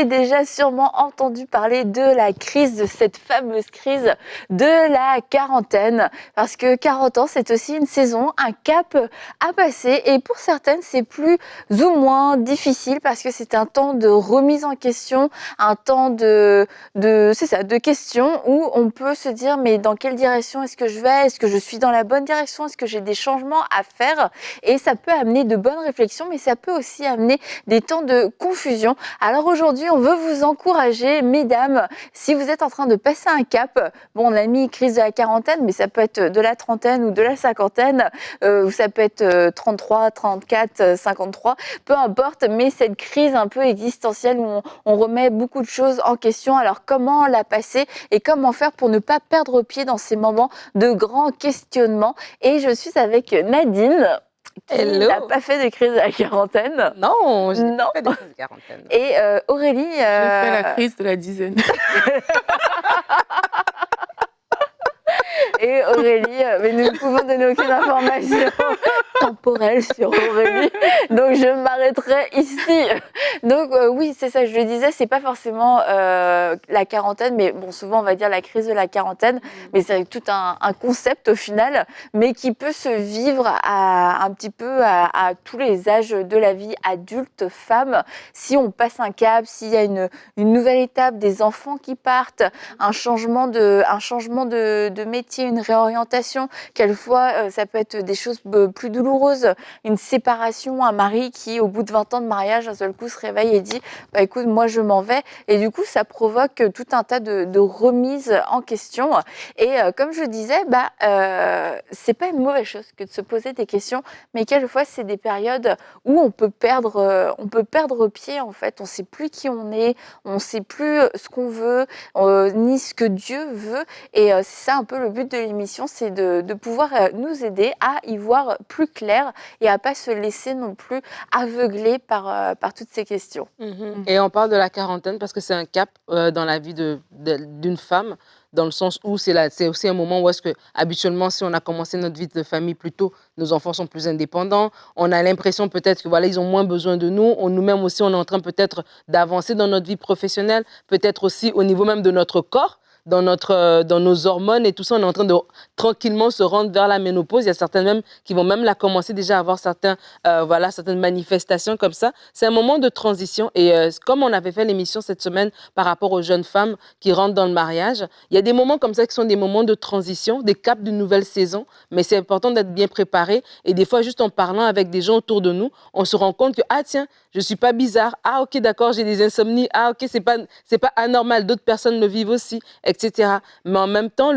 avez déjà sûrement entendu parler de la crise, de cette fameuse crise de la quarantaine. Parce que 40 ans, c'est aussi une saison, un cap à passer. Et pour certaines, c'est plus ou moins difficile parce que c'est un temps de remise en question, un temps de questions où on peut se dire mais dans quelle direction est-ce que je vais? Est-ce que je suis dans la bonne direction? Est-ce que j'ai des changements à faire? Et ça peut amener de bonnes réflexions, mais ça peut aussi amener des temps de confusion. Alors aujourd'hui, on veut vous encourager, mesdames, si vous êtes en train de passer un cap, bon, on a mis crise de la quarantaine, mais ça peut être de la trentaine ou de la cinquantaine, ou ça peut être 33, 34, 53, peu importe, mais cette crise un peu existentielle où on remet beaucoup de choses en question. Alors comment la passer et comment faire pour ne pas perdre pied dans ces moments de grands questionnements? Et je suis avec Nadine, qui n'a pas fait de crise de la quarantaine. Non, je n'ai pas fait de crise de quarantaine. Et Aurélie... J'ai fait la crise de la dizaine. Et Aurélie, mais nous ne pouvons donner aucune information temporelle sur Aurélie, donc je m'arrêterai ici. Donc oui, c'est ça, je le disais, c'est pas forcément la quarantaine, mais bon, souvent on va dire la crise de la quarantaine, mais c'est tout un concept au final, mais qui peut se vivre un petit peu à tous les âges de la vie, adulte, femme. Si on passe un cap, s'il y a une nouvelle étape, des enfants qui partent, un changement de métier, une réorientation, quelquefois ça peut être des choses plus douloureuses, une séparation, un mari qui au bout de 20 ans de mariage d'un seul coup se réveille et dit bah écoute, moi je m'en vais, et du coup ça provoque tout un tas de remises en question. Et comme je disais, c'est pas une mauvaise chose que de se poser des questions, mais quelquefois c'est des périodes où on peut perdre pied en fait, on sait plus qui on est, on sait plus ce qu'on veut, ni ce que Dieu veut. Et c'est ça un peu le but de l'émission, c'est de pouvoir nous aider à y voir plus clair et à pas se laisser non plus aveugler par toutes ces questions. Et on parle de la quarantaine parce que c'est un cap dans la vie d'une femme, dans le sens où c'est aussi un moment où est-ce que, habituellement, si on a commencé notre vie de famille plus tôt, nos enfants sont plus indépendants, on a l'impression peut-être que voilà, ils ont moins besoin de nous, nous-mêmes aussi, on est en train peut-être d'avancer dans notre vie professionnelle, peut-être aussi au niveau même de notre corps, dans nos hormones et tout ça, on est en train de tranquillement se rendre vers la ménopause. Il y a certaines même qui vont même la commencer déjà à avoir certaines manifestations comme ça. C'est un moment de transition et comme on avait fait l'émission cette semaine par rapport aux jeunes femmes qui rentrent dans le mariage, il y a des moments comme ça qui sont des moments de transition, des caps d'une nouvelle saison, mais c'est important d'être bien préparé et des fois juste en parlant avec des gens autour de nous, on se rend compte que ah tiens, je suis pas bizarre, ah ok d'accord, j'ai des insomnies, ah ok c'est pas anormal, d'autres personnes le vivent aussi, etc. Mais en même temps,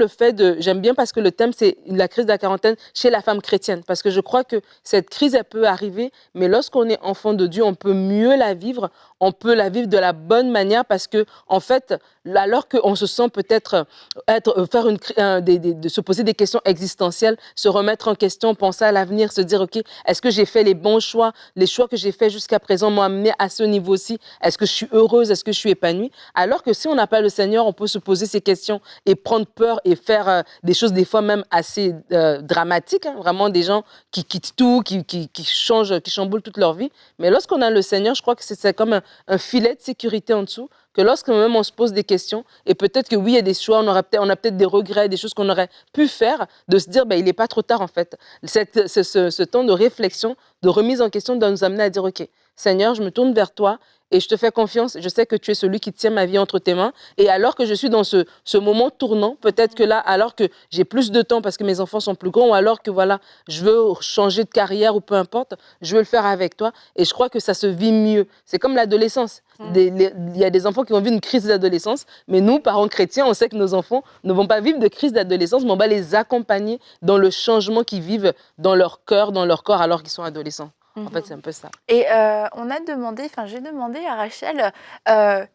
j'aime bien parce que le thème, c'est la crise de la quarantaine chez la femme chrétienne. Parce que je crois que cette crise, elle peut arriver, mais lorsqu'on est enfant de Dieu, on peut mieux la vivre. On peut la vivre de la bonne manière parce que, en fait, alors qu'on se sent peut-être se poser des questions existentielles, se remettre en question, penser à l'avenir, se dire, OK, est-ce que j'ai fait les bons choix? Les choix que j'ai faits jusqu'à présent m'ont amené à ce niveau-ci. Est-ce que je suis heureuse? Est-ce que je suis épanouie? Alors que si on n'a pas le Seigneur, on peut se poser ces questions et prendre peur et faire des choses des fois même assez dramatiques, hein, vraiment des gens qui quittent tout, qui chamboulent toute leur vie. Mais lorsqu'on a le Seigneur, je crois que c'est comme un filet de sécurité en dessous, que lorsque même on se pose des questions, et peut-être que oui, il y a des choix, on a peut-être des regrets, des choses qu'on aurait pu faire, de se dire, il n'est pas trop tard en fait. Ce temps de réflexion, de remise en question doit nous amener à dire, OK, Seigneur, je me tourne vers toi et je te fais confiance. Je sais que tu es celui qui tient ma vie entre tes mains. Et alors que je suis dans ce moment tournant, peut-être que là, alors que j'ai plus de temps parce que mes enfants sont plus grands, ou alors que voilà, je veux changer de carrière ou peu importe, je veux le faire avec toi. Et je crois que ça se vit mieux. C'est comme l'adolescence. Il y a des enfants qui vont vivre une crise d'adolescence, mais nous, parents chrétiens, on sait que nos enfants ne vont pas vivre de crise d'adolescence, mais on va les accompagner dans le changement qu'ils vivent dans leur cœur, dans leur corps, alors qu'ils sont adolescents. En fait, c'est un peu ça. Et j'ai demandé à Rachel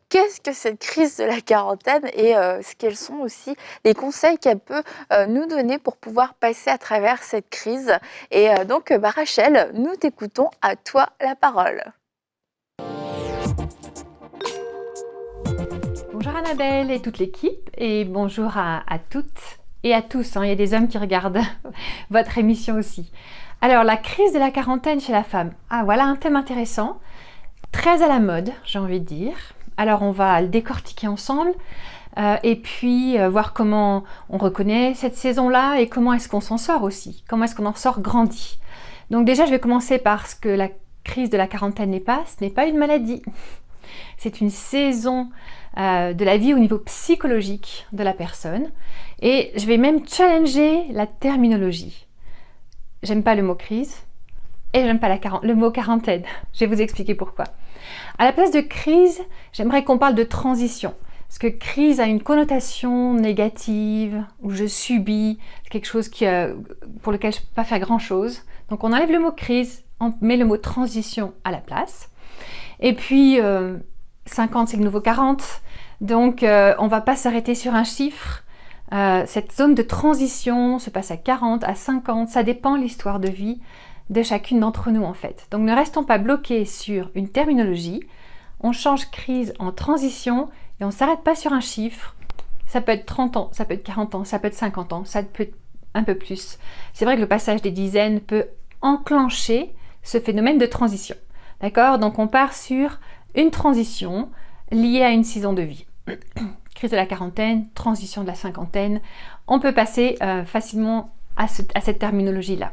qu'est-ce que cette crise de la quarantaine et quels sont aussi les conseils qu'elle peut nous donner pour pouvoir passer à travers cette crise. Et donc, Rachel, nous t'écoutons, à toi la parole. Bonjour Annabelle et toute l'équipe, et bonjour à toutes et à tous. Il y a des hommes qui regardent votre émission aussi. Alors, la crise de la quarantaine chez la femme. Ah, voilà un thème intéressant, très à la mode, j'ai envie de dire. Alors on va le décortiquer ensemble et puis voir comment on reconnaît cette saison-là et comment est-ce qu'on s'en sort aussi, comment est-ce qu'on en sort grandi. Donc déjà je vais commencer par ce que la crise de la quarantaine n'est pas, ce n'est pas une maladie. C'est une saison de la vie au niveau psychologique de la personne. Et je vais même challenger la terminologie. J'aime pas le mot crise et j'aime pas le mot quarantaine. Je vais vous expliquer pourquoi. À la place de crise, j'aimerais qu'on parle de transition. Parce que crise a une connotation négative, où je subis quelque chose pour lequel je ne peux pas faire grand-chose. Donc on enlève le mot crise, on met le mot transition à la place. Et puis 50 c'est le nouveau 40. Donc on ne va pas s'arrêter sur un chiffre. Cette zone de transition se passe à 40, à 50, ça dépend de l'histoire de vie de chacune d'entre nous en fait. Donc ne restons pas bloqués sur une terminologie, on change crise en transition et on ne s'arrête pas sur un chiffre. Ça peut être 30 ans, ça peut être 40 ans, ça peut être 50 ans, ça peut être un peu plus. C'est vrai que le passage des dizaines peut enclencher ce phénomène de transition. D'accord? Donc on part sur une transition liée à une saison de vie. Crise de la quarantaine, transition de la cinquantaine, on peut passer facilement à cette terminologie-là.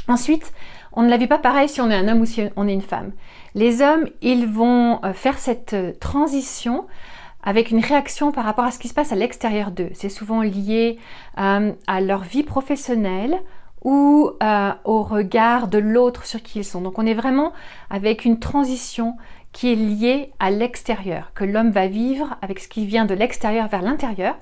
Ensuite, on ne la vit pas pareil si on est un homme ou si on est une femme. Les hommes, ils vont faire cette transition avec une réaction par rapport à ce qui se passe à l'extérieur d'eux. C'est souvent lié à leur vie professionnelle ou au regard de l'autre sur qui ils sont. Donc on est vraiment avec une transition qui est liée à l'extérieur, que l'homme va vivre avec ce qui vient de l'extérieur vers l'intérieur,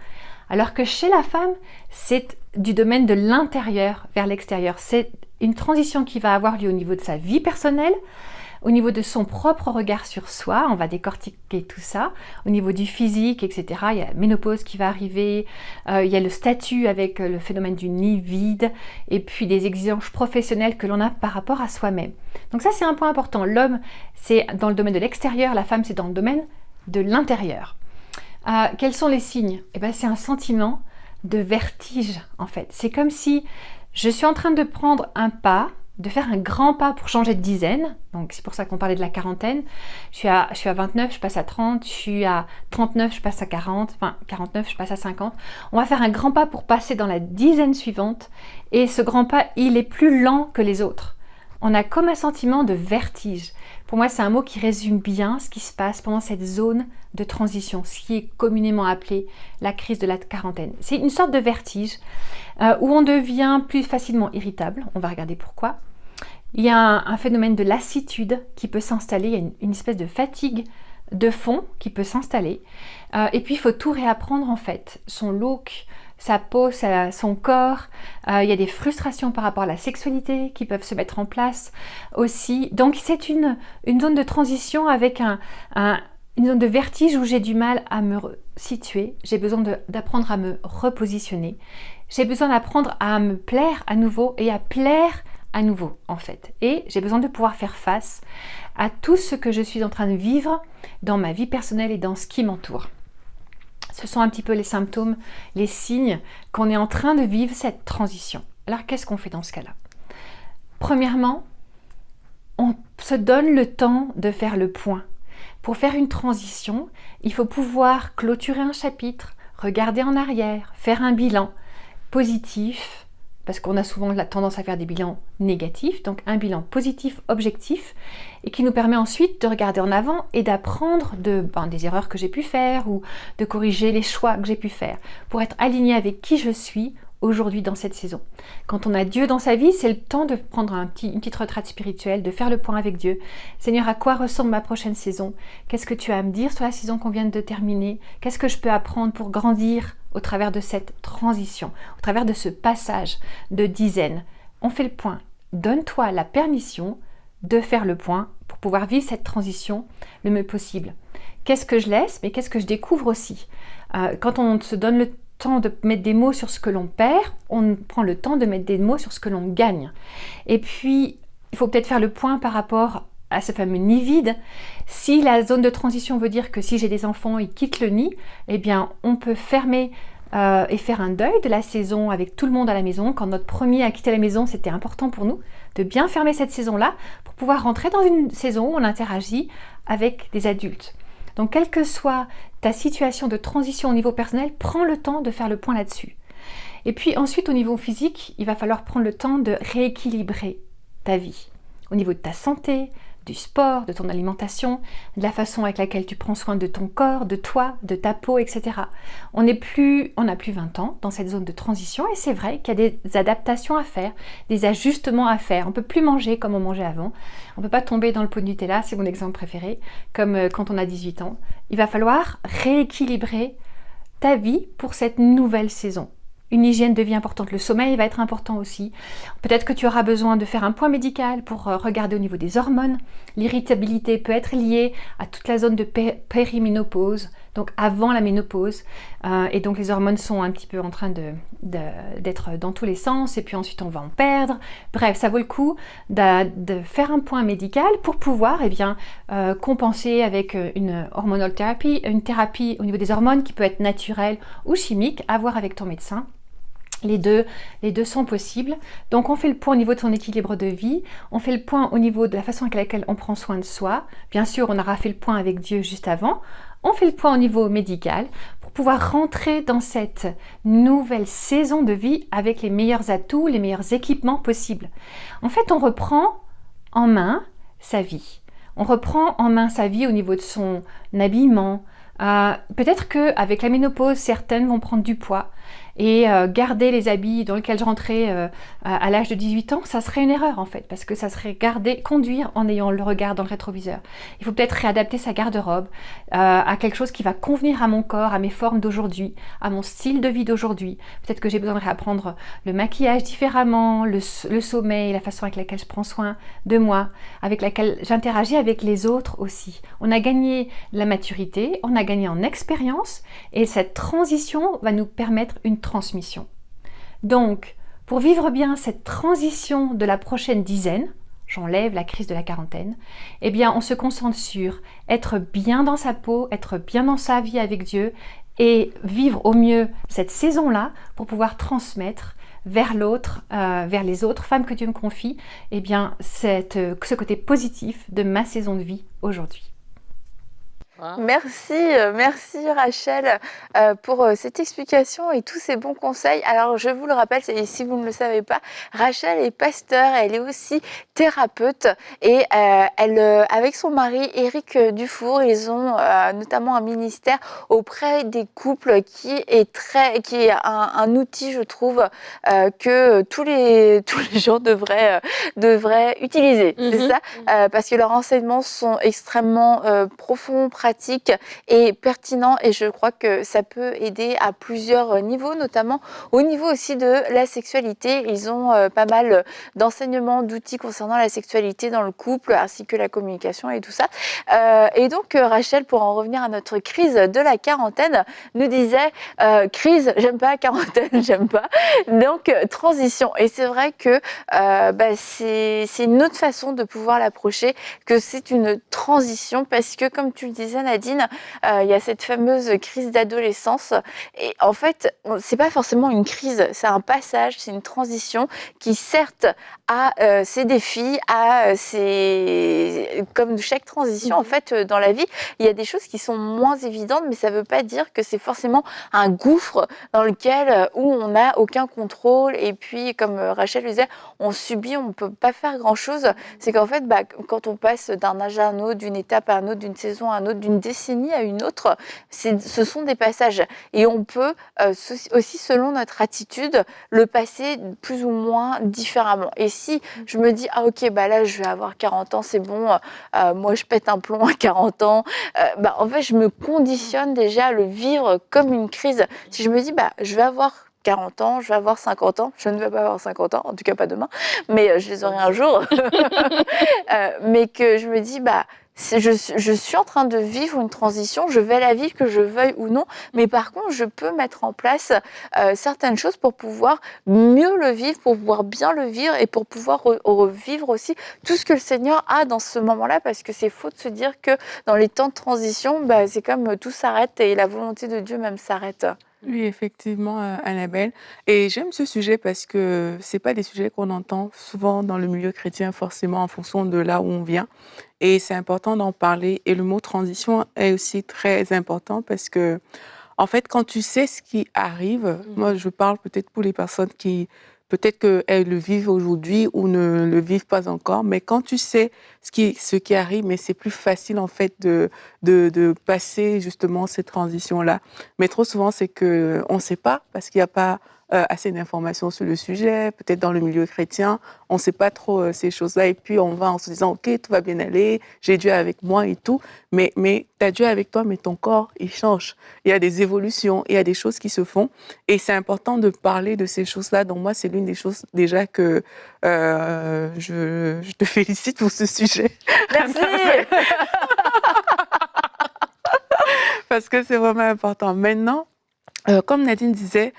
alors que chez la femme, c'est du domaine de l'intérieur vers l'extérieur. C'est une transition qui va avoir lieu au niveau de sa vie personnelle, au niveau de son propre regard sur soi, on va décortiquer tout ça, au niveau du physique, etc. Il y a la ménopause qui va arriver, il y a le statut avec le phénomène du nid vide, et puis des exigences professionnelles que l'on a par rapport à soi-même. Donc ça, c'est un point important. L'homme, c'est dans le domaine de l'extérieur, la femme, c'est dans le domaine de l'intérieur. Quels sont les signes? Eh bien, c'est un sentiment de vertige, en fait. C'est comme si je suis en train de prendre un pas, de faire un grand pas pour changer de dizaine. Donc c'est pour ça qu'on parlait de la quarantaine. Je suis à 29, je passe à 30, je suis à 39, je passe à 40, enfin 49, je passe à 50. On va faire un grand pas pour passer dans la dizaine suivante et ce grand pas, il est plus lent que les autres. On a comme un sentiment de vertige. Pour moi, c'est un mot qui résume bien ce qui se passe pendant cette zone de transition, ce qui est communément appelé la crise de la quarantaine. C'est une sorte de vertige où on devient plus facilement irritable. On va regarder pourquoi. Il y a un phénomène de lassitude qui peut s'installer. Il y a une espèce de fatigue de fond qui peut s'installer. Et puis, il faut tout réapprendre en fait. Son look, sa peau, son corps. Il y a des frustrations par rapport à la sexualité qui peuvent se mettre en place aussi. Donc, c'est une zone de transition avec une zone de vertige où j'ai du mal à me situer. J'ai besoin d'apprendre à me repositionner. J'ai besoin d'apprendre à me plaire à nouveau et à plaire à nouveau en fait. Et j'ai besoin de pouvoir faire face à tout ce que je suis en train de vivre dans ma vie personnelle et dans ce qui m'entoure. Ce sont un petit peu les symptômes, les signes qu'on est en train de vivre cette transition. Alors qu'est-ce qu'on fait dans ce cas-là? Premièrement, on se donne le temps de faire le point. Pour faire une transition, il faut pouvoir clôturer un chapitre, regarder en arrière, faire un bilan positif, parce qu'on a souvent la tendance à faire des bilans négatifs, donc un bilan positif, objectif, et qui nous permet ensuite de regarder en avant et d'apprendre des erreurs que j'ai pu faire ou de corriger les choix que j'ai pu faire pour être aligné avec qui je suis aujourd'hui dans cette saison. Quand on a Dieu dans sa vie, c'est le temps de prendre une petite retraite spirituelle, de faire le point avec Dieu. Seigneur, à quoi ressemble ma prochaine saison? Qu'est-ce que tu as à me dire sur la saison qu'on vient de terminer? Qu'est-ce que je peux apprendre pour grandir au travers de cette transition, au travers de ce passage de dizaines? On fait le point. Donne-toi la permission de faire le point pour pouvoir vivre cette transition le mieux possible. Qu'est-ce que je laisse, mais qu'est-ce que je découvre aussi? Quand on se donne le temps de mettre des mots sur ce que l'on perd, on prend le temps de mettre des mots sur ce que l'on gagne. Et puis, il faut peut-être faire le point par rapport à ce fameux nid vide. Si la zone de transition veut dire que si j'ai des enfants, ils quittent le nid, eh bien, on peut fermer et faire un deuil de la saison avec tout le monde à la maison. Quand notre premier a quitté la maison, c'était important pour nous de bien fermer cette saison-là pour pouvoir rentrer dans une saison où on interagit avec des adultes. Donc, quelle que soit ta situation de transition au niveau personnel, prends le temps de faire le point là-dessus. Et puis ensuite, au niveau physique, il va falloir prendre le temps de rééquilibrer ta vie. Au niveau de ta santé, du sport, de ton alimentation, de la façon avec laquelle tu prends soin de ton corps, de toi, de ta peau, etc. On n'a plus 20 ans dans cette zone de transition et c'est vrai qu'il y a des adaptations à faire, des ajustements à faire. On ne peut plus manger comme on mangeait avant. On ne peut pas tomber dans le pot de Nutella, c'est mon exemple préféré, comme quand on a 18 ans. Il va falloir rééquilibrer ta vie pour cette nouvelle saison. Une hygiène de vie importante, le sommeil va être important aussi. Peut-être que tu auras besoin de faire un point médical pour regarder au niveau des hormones. L'irritabilité peut être liée à toute la zone de périménopause, donc avant la ménopause. Et donc les hormones sont un petit peu en train d'être dans tous les sens et puis ensuite on va en perdre. Bref, ça vaut le coup de faire un point médical pour pouvoir compenser avec une hormonal thérapie, une thérapie au niveau des hormones qui peut être naturelle ou chimique, à voir avec ton médecin. Les deux sont possibles. Donc on fait le point au niveau de son équilibre de vie, on fait le point au niveau de la façon avec laquelle on prend soin de soi. Bien sûr, on aura fait le point avec Dieu juste avant. On fait le point au niveau médical pour pouvoir rentrer dans cette nouvelle saison de vie avec les meilleurs atouts, les meilleurs équipements possibles. En fait, on reprend en main sa vie. On reprend en main sa vie au niveau de son habillement. Peut-être qu'avec la ménopause, certaines vont prendre du poids. Et garder les habits dans lesquels je rentrais à l'âge de 18 ans, ça serait une erreur en fait, parce que ça serait conduire en ayant le regard dans le rétroviseur. Il faut peut-être réadapter sa garde-robe à quelque chose qui va convenir à mon corps, à mes formes d'aujourd'hui, à mon style de vie d'aujourd'hui. Peut-être que j'ai besoin de réapprendre le maquillage différemment, le sommeil, la façon avec laquelle je prends soin de moi, avec laquelle j'interagis avec les autres aussi. On a gagné la maturité, on a gagné en expérience, et cette transition va nous permettre une transmission. Donc, pour vivre bien cette transition de la prochaine dizaine, j'enlève la crise de la quarantaine, eh bien, on se concentre sur être bien dans sa peau, être bien dans sa vie avec Dieu et vivre au mieux cette saison-là pour pouvoir transmettre vers l'autre, vers les autres femmes que Dieu me confie, eh bien, ce côté positif de ma saison de vie aujourd'hui. Merci Rachel pour cette explication et tous ces bons conseils. Alors je vous le rappelle, et si vous ne le savez pas, Rachel est pasteur, elle est aussi thérapeute et avec son mari Éric Dufour, ils ont notamment un ministère auprès des couples qui est un outil, je trouve, que tous les gens devraient utiliser. C'est ça, parce que leurs enseignements sont extrêmement profonds, pratiques et pertinents, et je crois que ça peut aider à plusieurs niveaux, notamment au niveau aussi de la sexualité. Ils ont pas mal d'enseignements, d'outils concernant la sexualité dans le couple, ainsi que la communication et tout ça. Et donc Rachel, pour en revenir à notre crise de la quarantaine, nous disait crise, j'aime pas, quarantaine, j'aime pas. Donc transition. Et c'est vrai que c'est une autre façon de pouvoir l'approcher, que c'est une transition, parce que comme tu le disais Nadine, il y a cette fameuse crise d'adolescence, et en fait c'est pas forcément une crise, c'est un passage, c'est une transition qui certes a ses défis, comme chaque transition en fait dans la vie, il y a des choses qui sont moins évidentes, mais ça veut pas dire que c'est forcément un gouffre dans lequel où on n'a aucun contrôle, et puis comme Rachel le disait, on subit, on peut pas faire grand chose. C'est qu'en fait quand on passe d'un âge à un autre, d'une étape à un autre, d'une saison à un autre, d'une décennie à une autre, ce sont des passages, et on peut aussi, selon notre attitude, le passer plus ou moins différemment. Et si je me dis ok, là je vais avoir 40 ans, c'est bon, moi je pète un plomb à 40 ans, en fait je me conditionne déjà à le vivre comme une crise. Si je me dis je vais avoir 40 ans, je vais avoir 50 ans, je ne vais pas avoir 50 ans, en tout cas pas demain, mais je les aurai un jour, mais que je me dis je suis en train de vivre une transition, je vais la vivre que je veuille ou non, mais par contre je peux mettre en place certaines choses pour pouvoir mieux le vivre, pour pouvoir bien le vivre, et pour pouvoir revivre aussi tout ce que le Seigneur a dans ce moment-là, parce que c'est faux de se dire que dans les temps de transition, c'est comme tout s'arrête et la volonté de Dieu même s'arrête. Oui, effectivement, Annabelle. Et j'aime ce sujet parce que c'est pas des sujets qu'on entend souvent dans le milieu chrétien, forcément, en fonction de là où on vient. Et c'est important d'en parler. Et le mot transition est aussi très important parce que, en fait, quand tu sais ce qui arrive, moi, je parle peut-être pour les personnes qui, peut-être qu'elles le vivent aujourd'hui ou ne le vivent pas encore, mais quand tu sais ce qui arrive, mais c'est plus facile, en fait, de passer justement ces transitions-là. Mais trop souvent, c'est qu'on ne sait pas parce qu'il n'y a pas assez d'informations sur le sujet, peut-être dans le milieu chrétien, on ne sait pas trop ces choses-là. Et puis, on va en se disant, OK, tout va bien aller, j'ai Dieu avec moi et tout. Mais tu as Dieu avec toi, mais ton corps, il change. Il y a des évolutions, il y a des choses qui se font. Et c'est important de parler de ces choses-là. Donc, moi, c'est l'une des choses déjà que je te félicite pour ce sujet. Merci. Parce que c'est vraiment important. Maintenant, comme Nadine disait,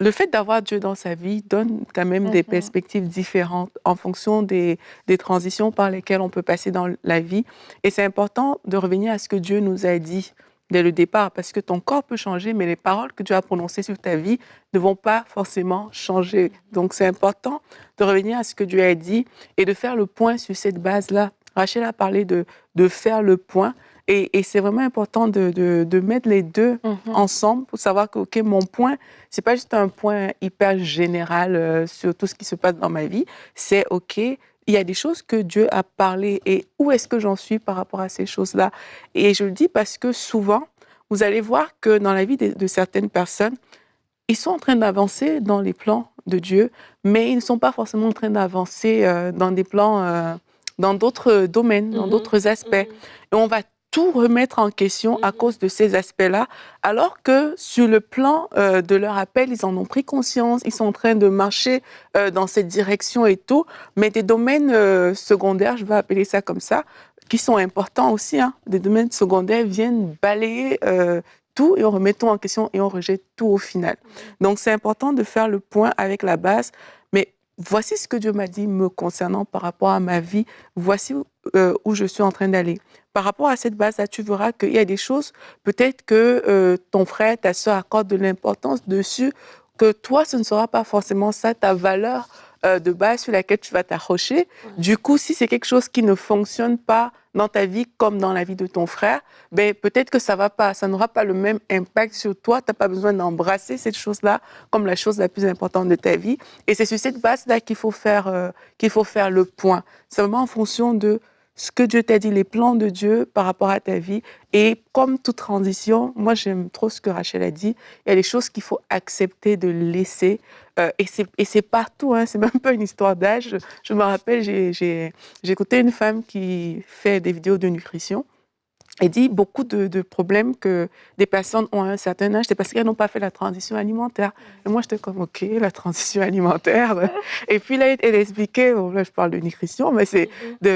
le fait d'avoir Dieu dans sa vie donne quand même des perspectives différentes en fonction des transitions par lesquelles on peut passer dans la vie. Et c'est important de revenir à ce que Dieu nous a dit dès le départ, parce que ton corps peut changer, mais les paroles que Dieu a prononcées sur ta vie ne vont pas forcément changer. Donc, c'est important de revenir à ce que Dieu a dit et de faire le point sur cette base-là. Rachel a parlé de faire le point. Et c'est vraiment important de mettre les deux ensemble pour savoir que, OK, mon point, c'est pas juste un point hyper général sur tout ce qui se passe dans ma vie. C'est, OK, il y a des choses que Dieu a parlé et où est-ce que j'en suis par rapport à ces choses-là? Et je le dis parce que souvent, vous allez voir que dans la vie de certaines personnes, ils sont en train d'avancer dans les plans de Dieu, mais ils ne sont pas forcément en train d'avancer dans des plans, dans d'autres domaines, dans d'autres aspects. Et on va tout remettre en question à cause de ces aspects-là, alors que sur le plan de leur appel, ils en ont pris conscience, ils sont en train de marcher dans cette direction et tout, mais des domaines secondaires, je vais appeler ça comme ça, qui sont importants aussi, hein, des domaines secondaires viennent balayer tout et on remet tout en question et on rejette tout au final. Donc c'est important de faire le point avec la base, mais voici ce que Dieu m'a dit me concernant par rapport à ma vie, voici où je suis en train d'aller. Par rapport à cette base-là, tu verras qu'il y a des choses, peut-être que ton frère, ta soeur accordent de l'importance dessus, que toi, ce ne sera pas forcément ça, ta valeur de base sur laquelle tu vas t'accrocher. Du coup, si c'est quelque chose qui ne fonctionne pas dans ta vie comme dans la vie de ton frère, ben, peut-être que ça n'aura pas le même impact sur toi. Tu n'as pas besoin d'embrasser cette chose-là comme la chose la plus importante de ta vie. Et c'est sur cette base-là qu'il faut faire le point. C'est vraiment en fonction de ce que Dieu t'a dit, les plans de Dieu par rapport à ta vie. Et comme toute transition, moi j'aime trop ce que Rachel a dit, il y a des choses qu'il faut accepter de laisser. Et c'est partout, hein, c'est même pas une histoire d'âge. Je me rappelle, j'ai écouté une femme qui fait des vidéos de nutrition. Elle dit beaucoup de problèmes que des personnes ont à un certain âge, c'est parce qu'elles n'ont pas fait la transition alimentaire. Et moi, j'étais comme, OK, la transition alimentaire. Et puis là, elle expliquait, bon, là, je parle de nutrition, mais c'est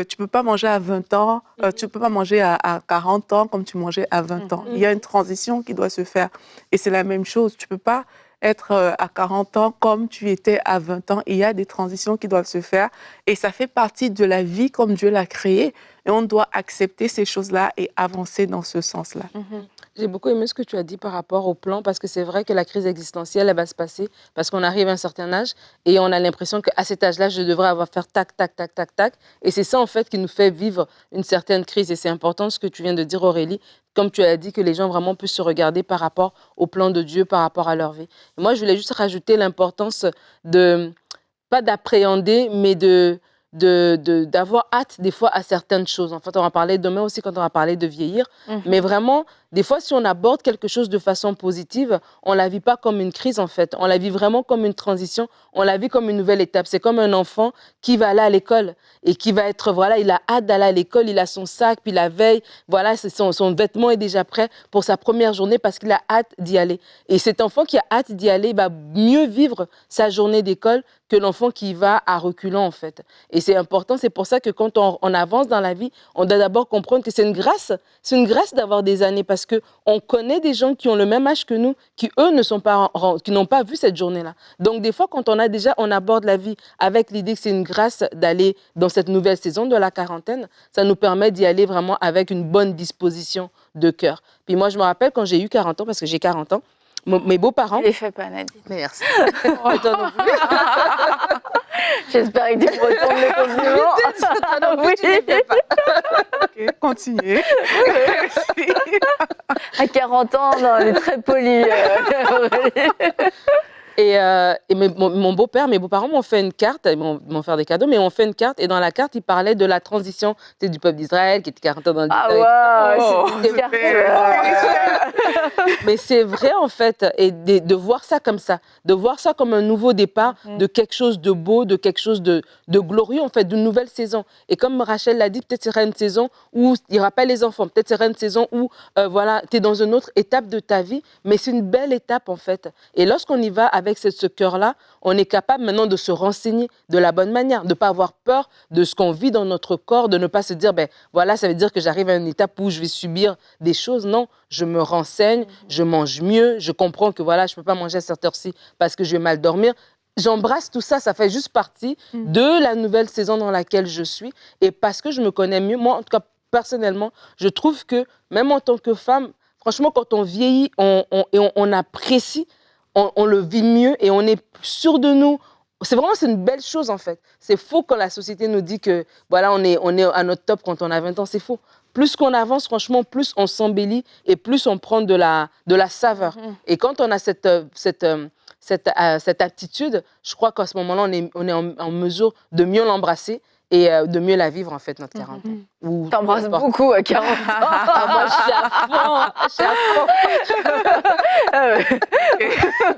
tu peux pas manger à 20 ans, tu peux pas manger à 40 ans comme tu mangeais à 20 ans. Il y a une transition qui doit se faire. Et c'est la même chose. Tu peux pas être à 40 ans comme tu étais à 20 ans. Il y a des transitions qui doivent se faire. Et ça fait partie de la vie comme Dieu l'a créée. Et on doit accepter ces choses-là et avancer dans ce sens-là. J'ai beaucoup aimé ce que tu as dit par rapport au plan, parce que c'est vrai que la crise existentielle, elle va se passer parce qu'on arrive à un certain âge et on a l'impression qu'à cet âge-là, je devrais avoir fait tac, tac, tac, tac, tac. Et c'est ça, en fait, qui nous fait vivre une certaine crise. Et c'est important ce que tu viens de dire, Aurélie, comme tu as dit, que les gens vraiment puissent se regarder par rapport au plan de Dieu, par rapport à leur vie. Et moi, je voulais juste rajouter l'importance pas d'appréhender, mais d'avoir hâte des fois à certaines choses. En fait, on va parler demain aussi quand on va parler de vieillir. Mais vraiment, des fois, si on aborde quelque chose de façon positive, on ne la vit pas comme une crise, en fait. On la vit vraiment comme une transition. On la vit comme une nouvelle étape. C'est comme un enfant qui va aller à l'école et qui va être, voilà, il a hâte d'aller à l'école, il a son sac, puis la veille, voilà, son vêtement est déjà prêt pour sa première journée parce qu'il a hâte d'y aller. Et cet enfant qui a hâte d'y aller va mieux vivre sa journée d'école que l'enfant qui va à reculons, en fait. Et c'est important, c'est pour ça que quand on avance dans la vie, on doit d'abord comprendre que c'est une grâce d'avoir des années, parce qu'on connaît des gens qui ont le même âge que nous, qui eux qui n'ont pas vu cette journée-là. Donc des fois, quand on aborde la vie avec l'idée que c'est une grâce d'aller dans cette nouvelle saison de la quarantaine, ça nous permet d'y aller vraiment avec une bonne disposition de cœur. Puis moi, je me rappelle quand j'ai eu 40 ans, parce que j'ai 40 ans, Mes beaux-parents. Tu les fais pas, Nadine. Mais merci. Et toi non plus. J'espère que tu me retournes le compliment. Toi non plus, tu les fais pas. OK, continuez. À 40 ans, non, elle est très polie. Aurélie. Et mon beau-père, mes beaux-parents m'ont fait une carte, ils m'ont fait des cadeaux, mais ils m'ont fait une carte. Et dans la carte, ils parlaient de la transition du peuple d'Israël qui était 40 ans dans le Ah Oh, ouais, c'est une carte. Mais c'est vrai, en fait, et de voir ça comme ça, de voir ça comme un nouveau départ de quelque chose de beau, de quelque chose de glorieux, en fait, d'une nouvelle saison. Et comme Rachel l'a dit, peut-être ce sera une saison où il n'y aura pas les enfants, peut-être ce sera une saison où, voilà, tu es dans une autre étape de ta vie, mais c'est une belle étape, en fait. Et lorsqu'on y va avec ce cœur-là, on est capable maintenant de se renseigner de la bonne manière, de ne pas avoir peur de ce qu'on vit dans notre corps, de ne pas se dire, ben voilà, ça veut dire que j'arrive à une étape où je vais subir des choses. Non, je me renseigne, je mange mieux, je comprends que voilà, je ne peux pas manger à cette heure-ci parce que je vais mal dormir. J'embrasse tout ça, ça fait juste partie de la nouvelle saison dans laquelle je suis. Et parce que je me connais mieux, moi, en tout cas, personnellement, je trouve que même en tant que femme, franchement, quand on vieillit, on apprécie, on le vit mieux et on est sûr de nous. C'est une belle chose, en fait. C'est faux quand la société nous dit que, voilà, on est à notre top quand on a 20 ans. C'est faux. Plus qu'on avance, franchement, plus on s'embellit et plus on prend de la saveur. Et quand on a cette attitude, je crois qu'à ce moment-là, on est en mesure de mieux l'embrasser et de mieux la vivre, en fait, notre quarantaine. T'embrasses beaucoup à 40 ans. Ah, moi, je suis à fond.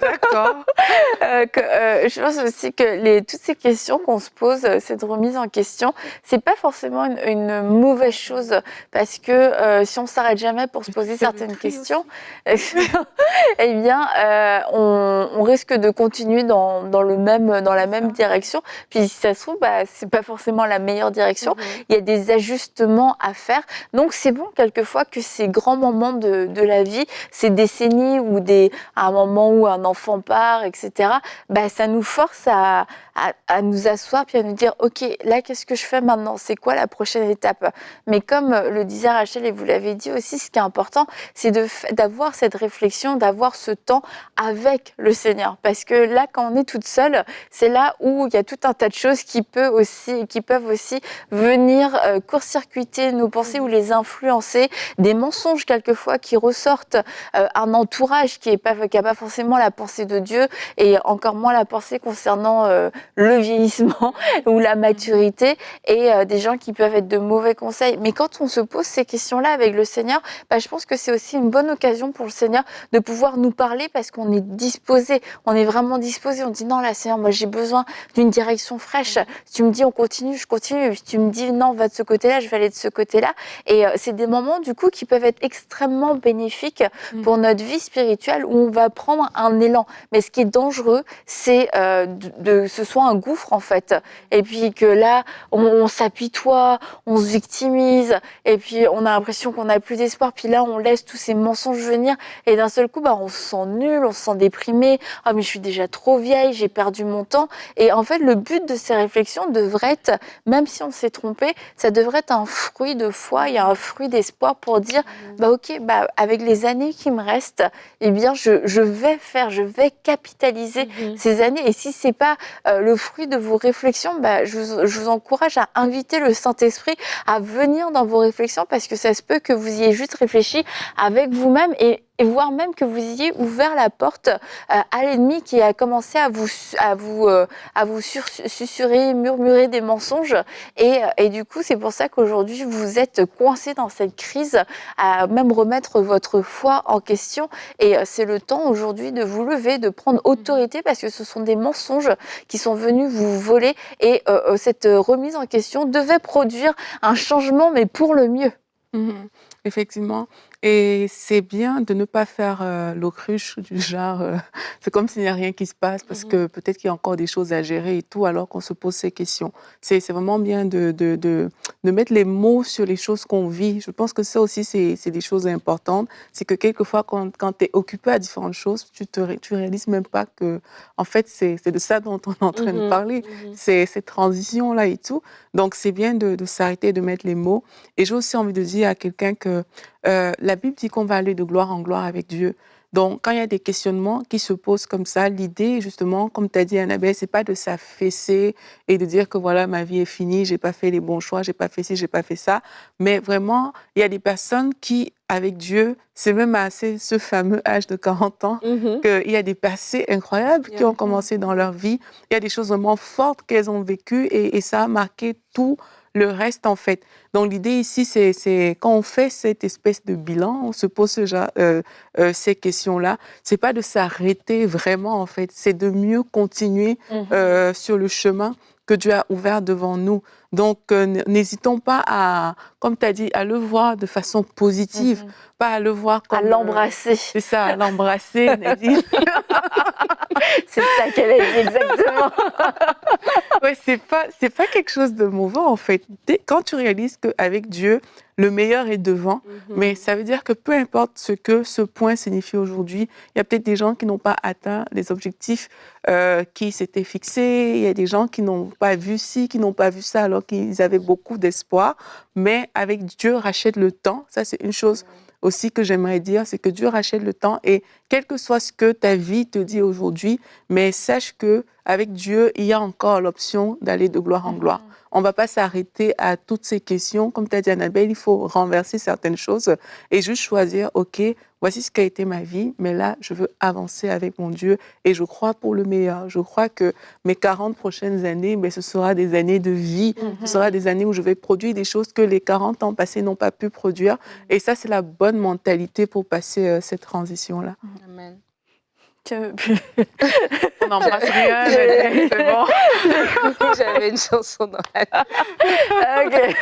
D'accord. Je pense aussi que toutes ces questions qu'on se pose, cette remise en question, c'est pas forcément une mauvaise chose parce que si on s'arrête jamais pour se poser certaines questions, eh bien, on risque de continuer dans la même direction. Puis si ça se trouve, c'est pas forcément la meilleure direction. Il y a des ajustements à faire. Donc c'est bon quelquefois que ces grands moments de la vie, ces décennies ou à un moment où un enfant part, etc., ça nous force à nous asseoir puis à nous dire ok, là qu'est-ce que je fais maintenant, c'est quoi la prochaine étape. Mais comme le disait Rachel et vous l'avez dit aussi, ce qui est important, c'est d'avoir cette réflexion, d'avoir ce temps avec le Seigneur, parce que là quand on est toute seule, c'est là où il y a tout un tas de choses qui peuvent aussi venir court-circuiter nos pensées ou les influencer, des mensonges quelquefois qui ressortent, un entourage qui n'a pas forcément la pensée de Dieu et encore moins la pensée concernant le vieillissement ou la maturité, et des gens qui peuvent être de mauvais conseils. Mais quand on se pose ces questions-là avec le Seigneur, je pense que c'est aussi une bonne occasion pour le Seigneur de pouvoir nous parler parce qu'on est disposé, on est vraiment disposé. On dit non là Seigneur, moi j'ai besoin d'une direction fraîche. Si tu me dis on continue, je continue. Si tu me dis non, va de ce côté-là, je vais aller de ce côté-là. Et c'est des moments du coup qui peuvent être extrêmement bénéfiques pour notre vie spirituelle où on va prendre un élan. Mais ce qui est dangereux, c'est que ce soit un gouffre en fait. Et puis que là, on s'apitoie, on se victimise, et puis on a l'impression qu'on n'a plus d'espoir. Puis là, on laisse tous ces mensonges venir, et d'un seul coup, on se sent nul, on se sent déprimé. Ah mais je suis déjà trop vieille, j'ai perdu mon temps. Et en fait, le but de ces réflexions devrait être, même si on s'est trompé, ça devrait être un fruit de foi, il y a un fruit d'espoir pour dire, ok, avec les années qui me restent, eh bien, je vais capitaliser ces années. Et si c'est pas le fruit de vos réflexions, je vous encourage à inviter le Saint-Esprit à venir dans vos réflexions, parce que ça se peut que vous y ayez juste réfléchi avec vous-même et voire même que vous ayez ouvert la porte à l'ennemi qui a commencé à vous susurrer, murmurer des mensonges. Et du coup, c'est pour ça qu'aujourd'hui, vous êtes coincé dans cette crise, à même remettre votre foi en question. Et c'est le temps aujourd'hui de vous lever, de prendre autorité, parce que ce sont des mensonges qui sont venus vous voler. Et cette remise en question devait produire un changement, mais pour le mieux. Effectivement. Et c'est bien de ne pas faire l'autruche du genre, c'est comme s'il n'y a rien qui se passe, parce que peut-être qu'il y a encore des choses à gérer et tout, alors qu'on se pose ces questions. C'est vraiment bien de mettre les mots sur les choses qu'on vit. Je pense que ça aussi, c'est des choses importantes. C'est que quelquefois, quand tu es occupé à différentes choses, tu réalises même pas que, en fait, c'est de ça dont on est en train de parler. C'est cette transition-là et tout. Donc, c'est bien de s'arrêter, de mettre les mots. Et j'ai aussi envie de dire à quelqu'un que la Bible dit qu'on va aller de gloire en gloire avec Dieu. Donc, quand il y a des questionnements qui se posent comme ça, l'idée, justement, comme tu as dit, Annabelle, c'est pas de s'affaisser et de dire que voilà, ma vie est finie, j'ai pas fait les bons choix, j'ai pas fait ci, j'ai pas fait ça. Mais vraiment, il y a des personnes qui, avec Dieu, c'est même à ce fameux âge de 40 ans, qu'il y a des passés incroyables qui ont commencé dans leur vie. Il y a des choses vraiment fortes qu'elles ont vécues et ça a marqué tout le reste, en fait. Donc, l'idée ici, c'est quand on fait cette espèce de bilan, on se pose ces questions-là, c'est pas de s'arrêter vraiment, en fait, c'est de mieux continuer sur le chemin que Dieu a ouvert devant nous. Donc, n'hésitons pas à, comme tu as dit, à le voir de façon positive, pas à le voir comme... À l'embrasser. C'est ça, à l'embrasser, Nadine. C'est ça qu'elle a dit exactement. Ouais, c'est pas quelque chose de mauvais, en fait. Quand tu réalises qu'avec Dieu, le meilleur est devant, mais ça veut dire que peu importe ce que ce point signifie aujourd'hui, il y a peut-être des gens qui n'ont pas atteint les objectifs qui s'étaient fixés, il y a des gens qui n'ont pas vu ci, qui n'ont pas vu ça, alors qu'ils avaient beaucoup d'espoir, mais avec Dieu rachète le temps. Ça, c'est une chose aussi que j'aimerais dire, c'est que Dieu rachète le temps et quel que soit ce que ta vie te dit aujourd'hui, mais sache que avec Dieu, il y a encore l'option d'aller de gloire en gloire. On ne va pas s'arrêter à toutes ces questions. Comme tu as dit, Annabelle, il faut renverser certaines choses et juste choisir, OK, voici ce qu'a été ma vie, mais là, je veux avancer avec mon Dieu et je crois pour le meilleur. Je crois que mes 40 prochaines années, ce sera des années de vie. Ce sera des années où je vais produire des choses que les 40 ans passés n'ont pas pu produire. Et ça, c'est la bonne mentalité pour passer cette transition-là. Amen. On n'embrasse rien, c'est bon. J'avais une chanson dans la tête. Ok.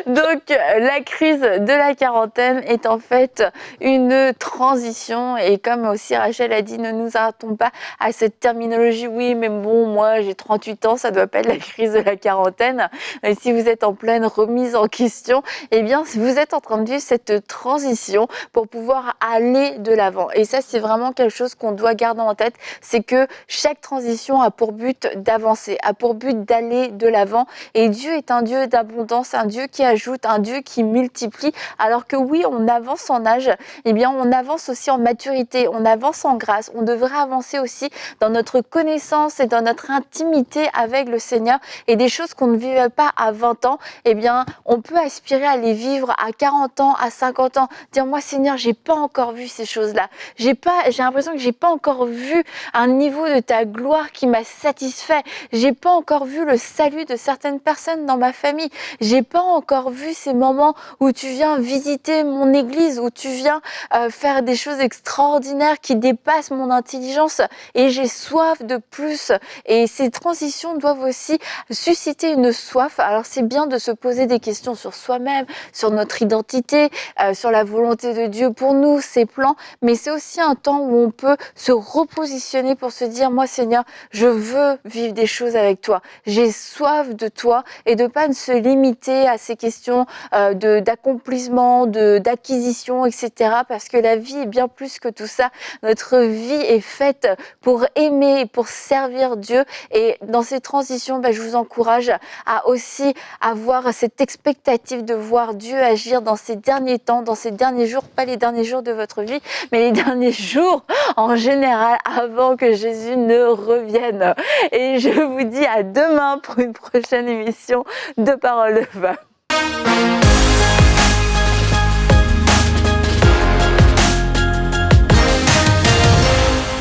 Donc, la crise de la quarantaine est en fait une transition. Et comme aussi Rachel a dit, ne nous arrêtons pas à cette terminologie. Oui, mais bon, moi, j'ai 38 ans, ça ne doit pas être la crise de la quarantaine. Et si vous êtes en pleine remise en question, eh bien, vous êtes en train de vivre cette transition pour pouvoir aller de l'avant. Et ça, c'est vraiment quelque chose qu'on doit garder en tête. C'est que chaque transition a pour but d'avancer, a pour but d'aller de l'avant. Et Dieu est un Dieu d'abondance, un Dieu qui ajoute, un Dieu qui multiplie. Alors que oui, on avance en âge, eh bien, on avance aussi en maturité, on avance en grâce. On devrait avancer aussi dans notre connaissance et dans notre intimité avec le Seigneur. Et des choses qu'on ne vivait pas à 20 ans, eh bien, on peut aspirer à les vivre à 40 ans, à 50 ans. Dire, moi, Seigneur, j'ai pas encore vu ces choses-là. J'ai l'impression que j'ai pas encore vu un niveau de ta gloire qui m'a satisfait. J'ai pas encore vu le salut de certaines personnes dans ma famille. J'ai pas encore vu ces moments où tu viens visiter mon église, où tu viens faire des choses extraordinaires qui dépassent mon intelligence et j'ai soif de plus. Et ces transitions doivent aussi susciter une soif. Alors c'est bien de se poser des questions sur soi-même, sur notre identité, sur la volonté de Dieu pour nous, ses plans, mais c'est aussi un temps où on peut se repositionner pour se dire, moi Seigneur, je veux vivre des choses avec toi. J'ai soif de toi et de pas se limiter à ces questions d'accomplissement, d'acquisition, etc. Parce que la vie est bien plus que tout ça. Notre vie est faite pour aimer et pour servir Dieu. Et dans ces transitions, je vous encourage à aussi avoir cette expectative de voir Dieu agir dans ces derniers temps, dans ces derniers jours, pas les derniers jours de votre vie, mais les derniers jours en général avant que Jésus ne revienne. Et je vous dis à demain pour une prochaine émission de Parole de Femme.